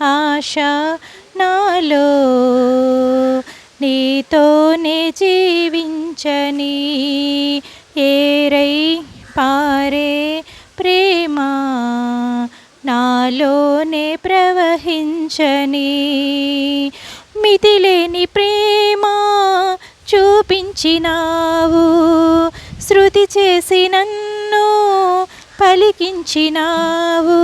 ఆశ నాలో నీతోనే జీవించని ఏరై పారే ప్రేమ నాలోనే ప్రవహించని మితిలేని ప్రేమ చూపించినావు శృతి చేసి నన్ను పలికించినావు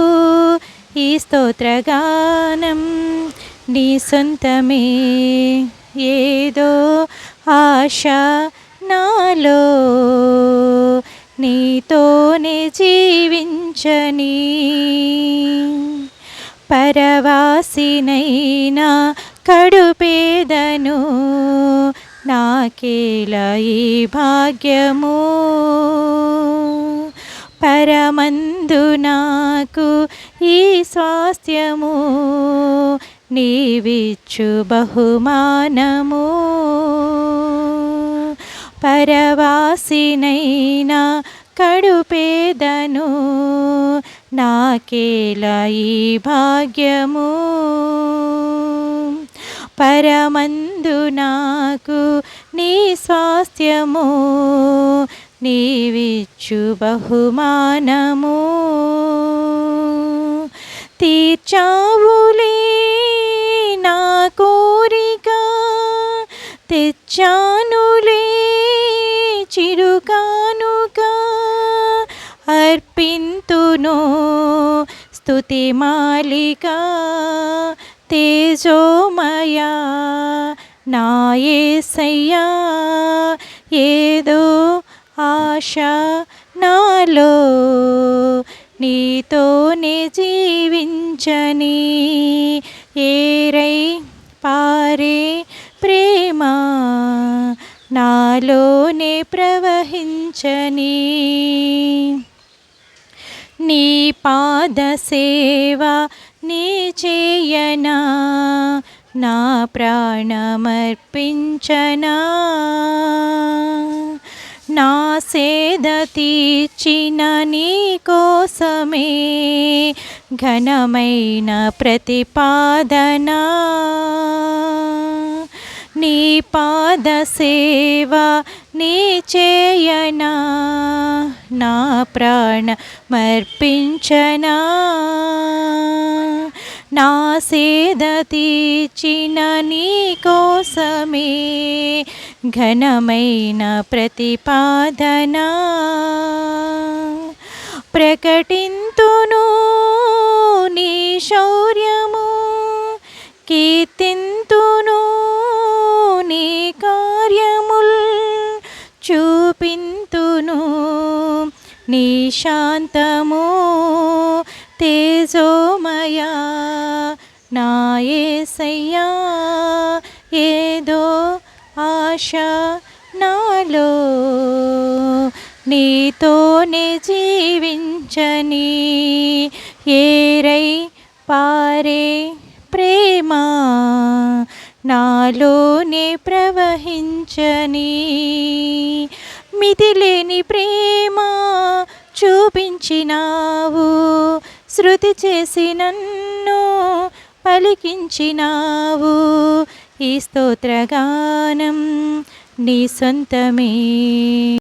ఈ స్తోత్రగానం నీ సొంతమే ఏదో ఆశ నాలో నీతోనే జీవించని పరవాసినైనా కడుపేదను నాకేలా ఈ భాగ్యము పరమందు నాకు ఈ స్వాస్థ్యము నీవిచ్చు బహుమానము పరవాసినైనా కడుపేదను నాకేలా ఈ భాగ్యము పరమందు నాకు నీ స్వాస్థ్యము నీవిచ్చు బహుమానము తీర్చావులే నా కోరిక తెచ్చానులే చిరుకానుక అర్పింతును స్తుతి మాలిక తేజోమయా నా యేసయ్యా ఏదో ఆశ నాలో నీతోనే జీవించని ఏరై పారే ప్రేమ నాలోనే ప్రవహించని నీ పాద సేవ నీ చేయనా నా ప్రాణమర్పించనా నా సేద తీర్చిన నీ కోసమే ఘనమైన ప్రతిపాదన నీ పాద సేవ నీ చేయనా నా ప్రాణమర్పించనా నా సేద తీర్చిన నీ కోసమే ఘనమైన ప్రతిపాదన ప్రకటింతును నీ శౌర్యము కీర్తింతును నీ కార్యముల్ చూపింతును నీ శాంతము తేజోమయా నా యేసయ్యా ఏదో ఆశ నాలో నీతోనే జీవించని ఏరై పారే ప్రేమ నాలోనే ప్రవహించని మితిలేని ప్రేమ చూపించినావు శృతి చేసి నన్ను పలికించినావు ఈ స్తోత్రగానం నీ సొంతమే.